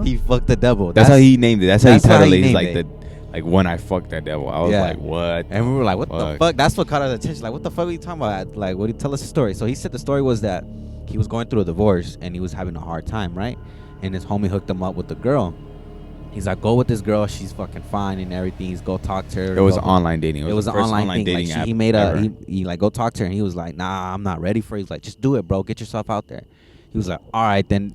He fucked the devil. That's how he named it. That's how he titled it. He's named like it. like when I fucked that devil. I was like, what? And we were like, what the fuck? fuck? That's what caught our attention. Like, what the fuck are you talking about? Like, what do you tell us the story? So he said the story was that he was going through a divorce and he was having a hard time, right? And his homie hooked him up with the girl. He's like, go with this girl. She's fucking fine and everything. He's go talk to her. It was online dating. It was an the first online thing. dating Like, app he made ever. he like, go talk to her. And he was like, nah, I'm not ready for it. He's like, just do it, bro. Get yourself out there. He was like, all right, then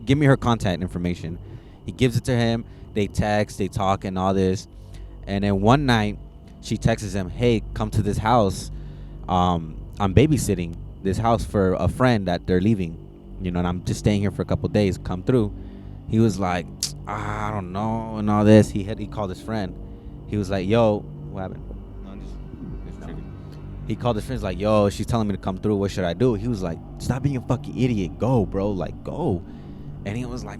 give me her contact information. He gives it to him. They text, they talk and all this. And then one night, she texts him, hey, come to this house. I'm babysitting this house for a friend that they're leaving. You know, and I'm just staying here for a couple days. Come through. He was like, I don't know, and all this. He called his friend. He was like, yo, what happened? He called his friends like, yo, she's telling me to come through. What should I do? He was like, stop being a fucking idiot. Go, bro. Like, go. And he was like,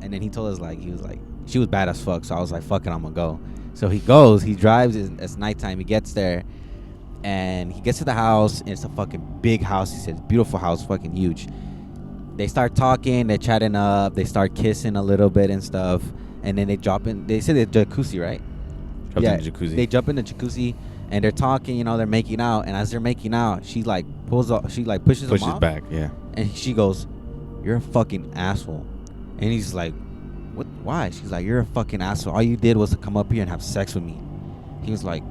And then he told us, like, he was like, she was bad as fuck. So I was like, fuck it, I'm going to go. So he goes. He drives. It's nighttime. He gets there. And he gets to the house. And it's a fucking big house. He says, beautiful house, fucking huge. They start talking. They're chatting up. They start kissing a little bit and stuff. And then they drop in. They said the jacuzzi, right? In the jacuzzi. They jump in the jacuzzi. And they're talking, you know, they're making out. And as they're making out, she like pushes him off. Back, yeah. And she goes, you're a fucking asshole. And he's like, what? Why? She's like, you're a fucking asshole. All you did was to come up here and have sex with me. He was like,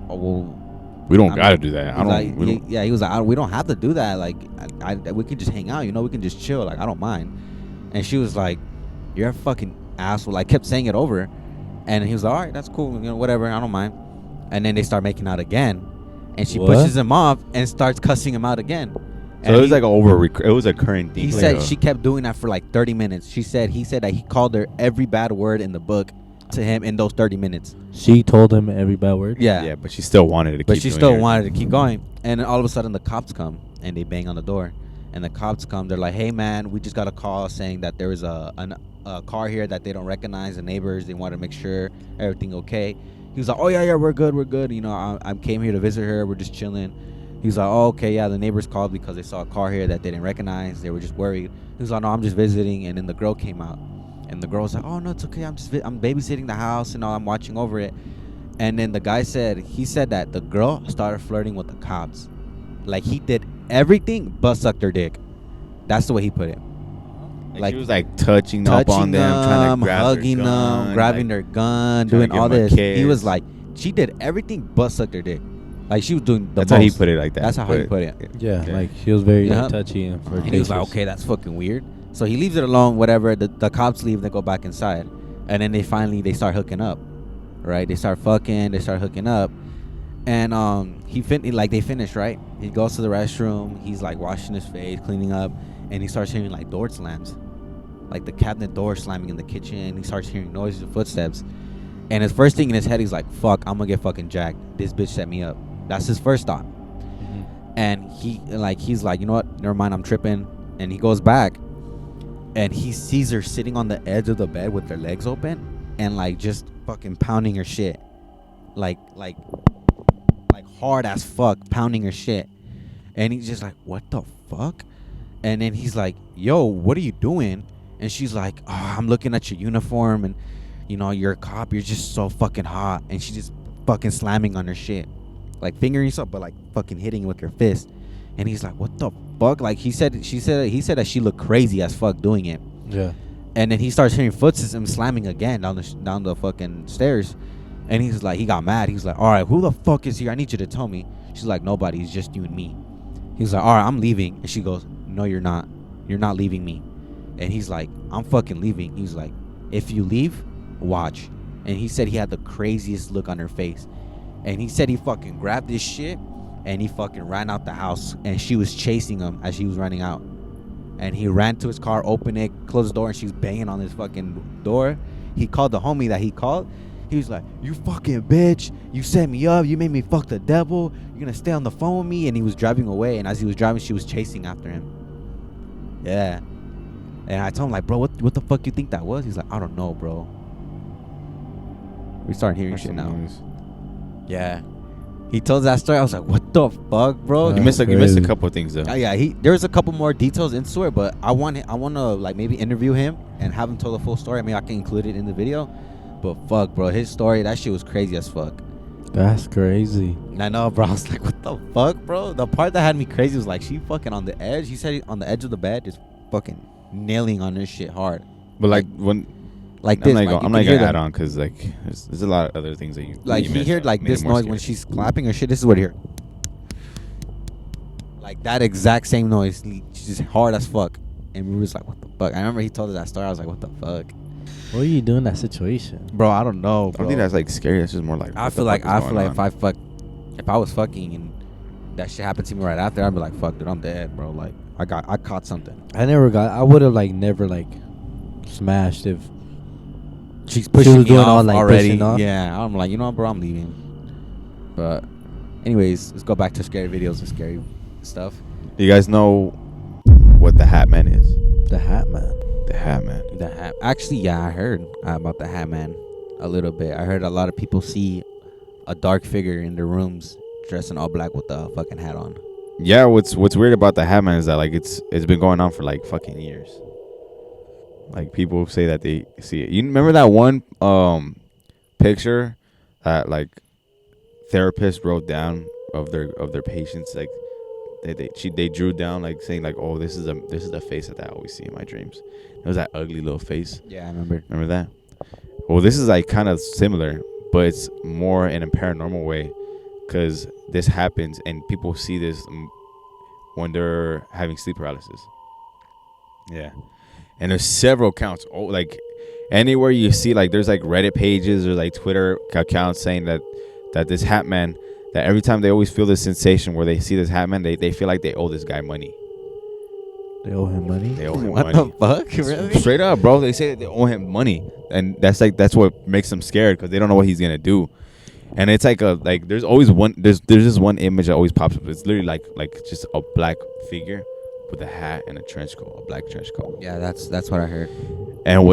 oh, well. We don't got to do that. He was like, we don't have to do that. Like, we can just hang out, you know, we can just chill. Like, I don't mind. And she was like, you're a fucking asshole. Like, kept saying it over. And he was like, all right, that's cool. You know, whatever. I don't mind. And then they start making out again. And she pushes him off and starts cussing him out again. So it was like it was a current thing. He said she kept doing that for like 30 minutes. He said that he called her every bad word in the book to him in those 30 minutes. She told him every bad word? Yeah. Yeah, but she still wanted to keep going. And then all of a sudden the cops come and they bang on the door. And the cops come. They're like, hey, man, we just got a call saying that there is a car here that they don't recognize. The neighbors, they want to make sure everything okay. He was like, oh, yeah, we're good. You know, I came here to visit her. We're just chilling. He was like, oh, okay, yeah, the neighbors called because they saw a car here that they didn't recognize. They were just worried. He was like, no, I'm just visiting. And then the girl came out. And the girl was like, oh, no, it's okay. I'm babysitting the house and all. I'm watching over it. And then the guy said that the girl started flirting with the cops. Like, he did everything but sucked her dick. That's the way he put it. Like she was like touching up on them, trying to grab hugging their gun, them, grabbing their gun, doing all this. He was like, she did everything but suck their dick. Like, she was doing the most. That's how he put it like that. That's how he put it. Yeah, like she was very touchy and flirtatious. And he was like, okay, that's fucking weird. So he leaves it alone, whatever. The cops leave, they go back inside. And then they start hooking up. Right? They start fucking, they start hooking up. And they finish, right? He goes to the restroom, he's like washing his face, cleaning up, and he starts hearing like door slams. Like the cabinet door slamming in the kitchen. He starts hearing noises and footsteps. And his first thing in his head, he's like, fuck, I'm gonna get fucking jacked. This bitch set me up. That's his first thought. Mm-hmm. And he's like, you know what? Never mind, I'm tripping. And he goes back and he sees her sitting on the edge of the bed with her legs open and like just fucking pounding her shit. Like hard as fuck, pounding her shit. And he's just like, what the fuck? And then he's like, yo, what are you doing? And she's like, oh, I'm looking at your uniform, and you know, you're a cop, you're just so fucking hot. And she's just fucking slamming on her shit, like fingering herself, but like fucking hitting with her fist. And he's like, what the fuck? Like he said that she looked crazy as fuck doing it. Yeah. And then he starts hearing footsteps and slamming again down the fucking stairs. And he's like, he got mad. He's like, all right, who the fuck is here? I need you to tell me. She's like, nobody. It's just you and me. He's like, all right, I'm leaving. And she goes, no, you're not. You're not leaving me. And he's like, I'm fucking leaving. He's like, if you leave, watch. And he said he had the craziest look on her face. And he said he fucking grabbed this shit and he fucking ran out the house. And she was chasing him as he was running out. And he ran to his car, opened it, closed the door, and she was banging on his fucking door. He called the homie that he called. He was like, you fucking bitch. You set me up. You made me fuck the devil. You're going to stay on the phone with me. And he was driving away. And as he was driving, she was chasing after him. Yeah. And I told him, like, bro, what the fuck you think that was? He's like, I don't know, bro. We started hearing shit now. Yeah. He told that story. I was like, what the fuck, bro? You missed a couple of things, though. Yeah, there's a couple more details into it, but I want to, like, maybe interview him and have him tell the full story. I mean, I can include it in the video. But fuck, bro, his story, that shit was crazy as fuck. That's crazy. I know, bro. I was like, what the fuck, bro? The part that had me crazy was like, she fucking on the edge. He said he, on the edge of the bed, just fucking nailing on this shit hard. But like when, like this, I'm not gonna add them. on because like there's a lot of other things that you like you he missed heard like this noise when she's clapping her shit. This is what he heard. Like that exact same noise, just hard as fuck. And we was like, what the fuck? I remember he told us that story. I was like, what the fuck? What are you doing in that situation, bro? I don't know, bro. I don't think that's like scary. That's just more like I feel like if I was fucking and that shit happened to me right after, I'd be like, fuck, dude, I'm dead, bro. Like I caught something. I would have like never like smashed if she's pushing me off like, already. Off. Yeah, I'm like, you know what, bro, I'm leaving. But anyways, let's go back to scary videos and scary stuff. You guys know what the Hatman is? The Hatman. The Hatman. Actually, yeah, I heard about the Hatman a little bit. I heard a lot of people see a dark figure in their rooms dressed in all black with a fucking hat on. Yeah, what's weird about the Hatman is that like it's been going on for like fucking years. Like people say that they see it. You remember that one picture that like therapists wrote down of their patients, like they drew down like saying like, oh, this is the face that I always see in my dreams. It was that ugly little face. Yeah, I remember. Remember that? Well, this is like kind of similar, but it's more in a paranormal way, because this happens and people see this when they're having sleep paralysis. Yeah, and there's several accounts. Oh, like anywhere you see, like there's like Reddit pages or like Twitter accounts saying that this Hatman, that every time they always feel this sensation where they see this Hatman, they feel like they owe this guy money. They owe him money? They owe him what money. What the fuck? Really? Straight up, bro. They say that they owe him money. And that's what makes them scared, because they don't know what he's going to do. And it's like there's always one, there's this one image that always pops up. It's literally like just a black figure with a hat and a trench coat, a black trench coat. Yeah, that's what I heard. And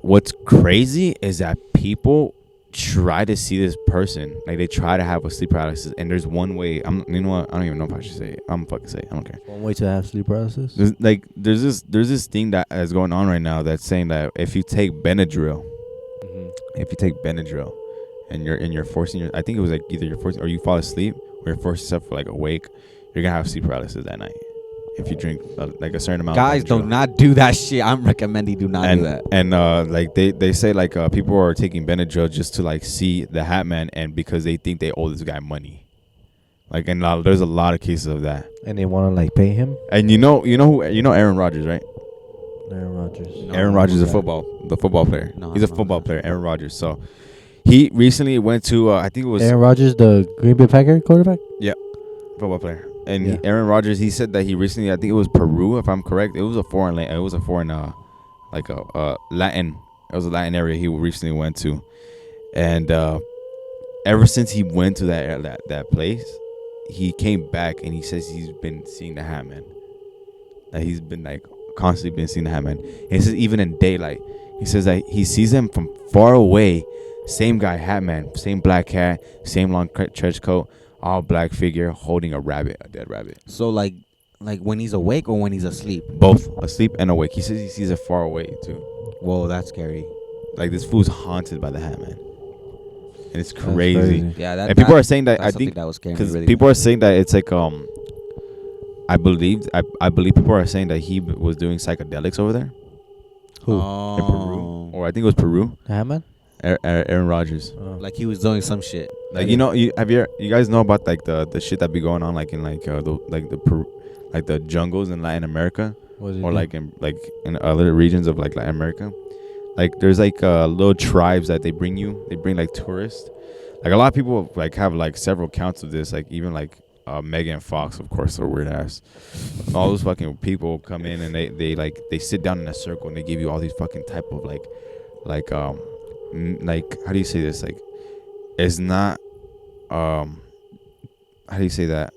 what's crazy is that people try to see this person, like they try to have a sleep paralysis, and there's one way. You know what? I don't even know if I should say it. I'm fucking say it. I don't care. One way to have sleep paralysis. There's this thing that is going on right now that's saying that if you take Benadryl, and you're forcing I think it was like either you're forcing or you fall asleep or you're forcing yourself like awake, you're gonna have sleep paralysis that night if you drink like a certain amount. Guys, of do not do that shit. I'm recommending do not do that. And like they say like people are taking Benadryl just to like see the Hatman, and because they think they owe this guy money. Like, and there's a lot of cases of that. And they want to like pay him. And you know Aaron Rodgers, right? Aaron Rodgers. Aaron Rodgers is the football player. He's a football player, Aaron Rodgers. So he recently went to I think it was Aaron Rodgers, the Green Bay Packer quarterback. Yeah, football player. And Aaron Rodgers, he said that he recently, I think it was Peru, if I'm correct. It was a foreign like a Latin. It was a Latin area he recently went to, and ever since he went to that place, he came back and he says he's been seeing the Hatman. That he's been like constantly been seeing the Hatman. And he says even in daylight, he says that he sees him from far away. Same guy, Hatman, same black hat, same long trench coat. all black figure holding a dead rabbit. So like when he's awake or when he's asleep? Both asleep and awake. He says he sees it far away too. Whoa, that's scary. Like this fool's haunted by the Hatman, and it's crazy. Yeah, that. And people are saying that. I that's think something that was scary. because Really people are saying that it's like I believe people are saying that he was doing psychedelics over there. Who? In Peru, or I think it was Peru. Hatman? Aaron Rodgers. Like he was doing some shit. Like you guys know about like the shit that be going on like in like the jungles in Latin America, or like in other regions of like Latin America. Like there's like little tribes that they bring like tourists. Like a lot of people like have like several counts of this. Like even like Megan Fox, of course, are weird ass. All those fucking people come in and they sit down in a circle and they give you all these fucking type of like how do you say this? Like it's not how do you say that?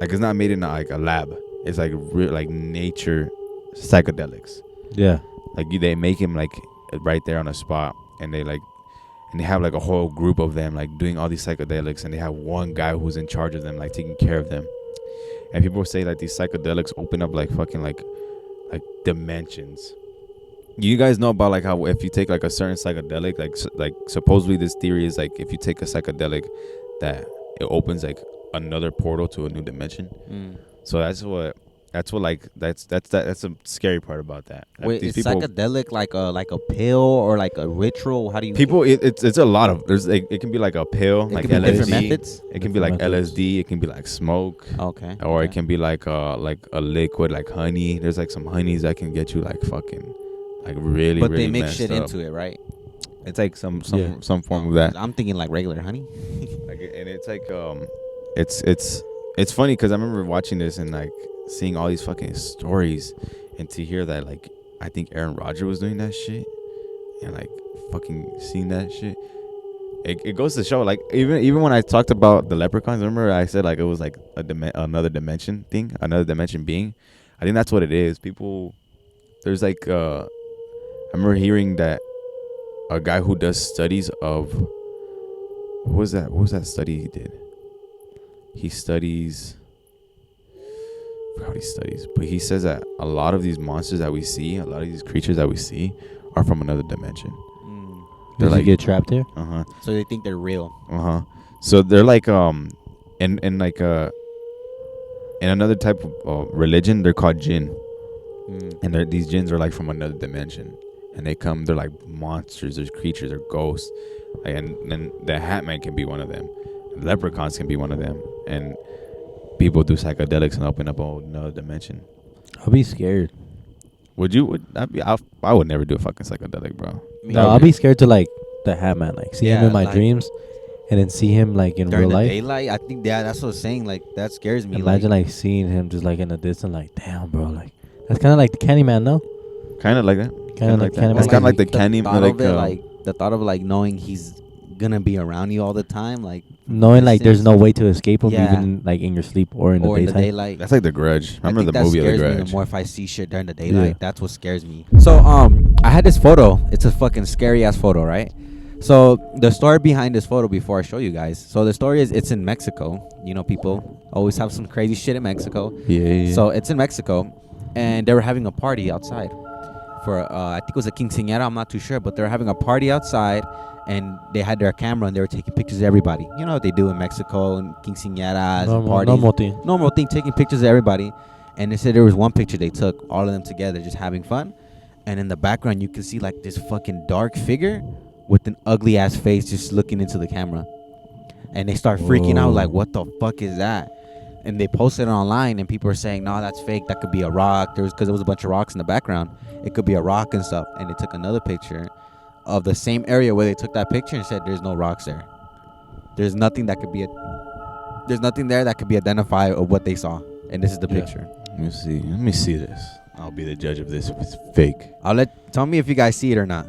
Like it's not made in like a lab. It's like real like nature psychedelics. Yeah. Like they make him like right there on the spot, and they have like a whole group of them like doing all these psychedelics, and they have one guy who's in charge of them, like taking care of them. And people say like these psychedelics open up like fucking like dimensions. You guys know about like how if you take like a certain psychedelic, like supposedly this theory is like if you take a psychedelic, that it opens like another portal to a new dimension. So that's a scary part about that. Wait, is psychedelic like a pill or like a ritual? How do you it's a lot of it can be like a pill, it like can be LSD. different methods. It can be like LSD. It can be like smoke. Okay. Or it can be like a liquid like honey. There's like some honeys that can get you like fucking like really. But really they mix messed shit up. into it, right? It's like some form of that. I'm thinking like regular honey. Like, and it's like it's funny because I remember watching this and like seeing all these fucking stories, and to hear that like I think Aaron Rodgers was doing that shit, and like fucking seeing that shit, it goes to show like even when I talked about the leprechauns, remember I said like it was like another dimension thing, another dimension being. I think that's what it is. People, there's like I remember hearing that a guy who does studies of what was that study he did? He studies, I forgot what he studies, but he says that a lot of these monsters that we see, a lot of these creatures that we see, are from another dimension. They're like get trapped here. So they think they're real. So they're like in another type of religion, they're called jinn, and these jinns are like from another dimension, and they're like monsters, there's creatures, they're ghosts, and then the Hatman can be one of them. Leprechauns can be one of them, and people do psychedelics and open up another dimension. I'll be scared. Would you? I would never do a fucking psychedelic, bro. No, I'll be scared to like the Hatman, like see him in my like, dreams, and then see him like in during real the life. daylight. I think that's what I was saying. Like that scares me. Imagine like seeing him just like in the distance, like damn, bro, like that's kind of like the Candyman, no? Kind of like that. Kind of like Candyman. It's kind of like the Candyman, like the thought of like knowing he's gonna be around you all the time, like knowing like there's no way to escape him, even like in your sleep or in the daylight. That's like The Grudge. Remember the movie of The Grudge? Me more if I see shit during the daylight. That's what scares me. So I had this photo. It's a fucking scary ass photo, right? So the story behind this photo, before I show you guys. So the story is it's in Mexico. You know, people always have some crazy shit in Mexico. Yeah. So it's in Mexico, and they were having a party outside for I think it was a quinceañera. I'm not too sure, but they were having a party outside. And they had their camera and they were taking pictures of everybody. You know what they do in Mexico and quinceañeras and parties. Normal thing, taking pictures of everybody. And they said there was one picture they took, all of them together, just having fun. And in the background, you can see like this fucking dark figure with an ugly ass face just looking into the camera. And they start freaking out like, what the fuck is that? And they posted it online and people are saying, no, that's fake. That could be a rock. Because there was a bunch of rocks in the background. It could be a rock and stuff. And they took another picture of the same area where they took that picture and said there's no rocks there. There's nothing that could be there's nothing there that could be identified of what they saw. And this is the picture. Let me see this. I'll be the judge of this if it's fake. Tell me if you guys see it or not.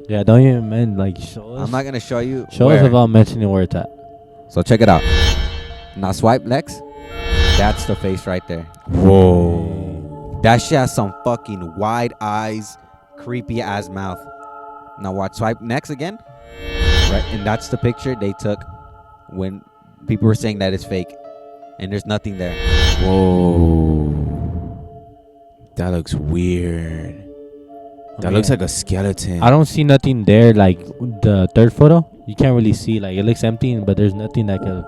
Yeah, don't even show us. I'm not gonna show you. Show us without mentioning where it's at. So check it out. Now swipe next. That's the face right there. Whoa. That shit has some fucking wide eyes, creepy ass mouth. Now watch, swipe next again. Right, and that's the picture they took when people were saying that it's fake, and there's nothing there. Whoa. That looks weird. That looks like a skeleton. I don't see nothing there. Like the third photo, you can't really see. Like it looks empty, but there's nothing that could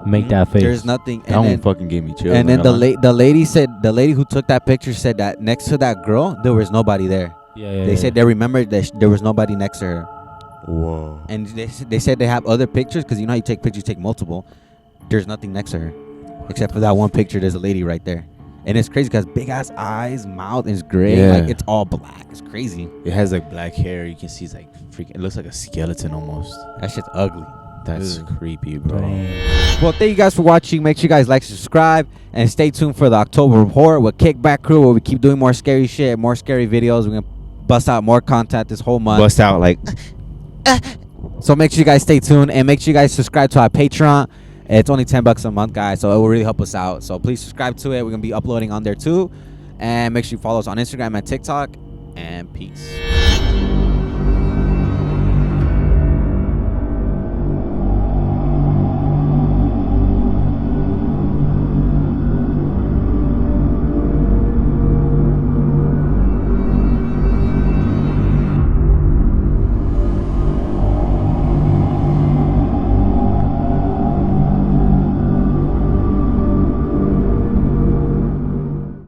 make that face. There's nothing. That one fucking gave me chills. And then the lady who took that picture said that next to that girl there was nobody there. Yeah. They said they remembered that there was nobody next to her. Whoa. And they said they have other pictures, because you know how you take pictures, you take multiple. There's nothing next to her except for that one picture. There's a lady right there. And it's crazy because big ass eyes, mouth is gray. Yeah. Like it's all black. It's crazy. It has like black hair. You can see it's like freaking. It looks like a skeleton almost. That shit's ugly. That's creepy, bro. Well, thank you guys for watching. Make sure you guys like, subscribe, and stay tuned for the October report with Kickback Crew, where we keep doing more scary shit, more scary videos. We're gonna bust out more content this whole month. Bust out like. So make sure you guys stay tuned, and make sure you guys subscribe to our Patreon. It's only $10 a month, guys, so it will really help us out. So please subscribe to it. We're gonna be uploading on there too, and make sure you follow us on Instagram and TikTok. And peace.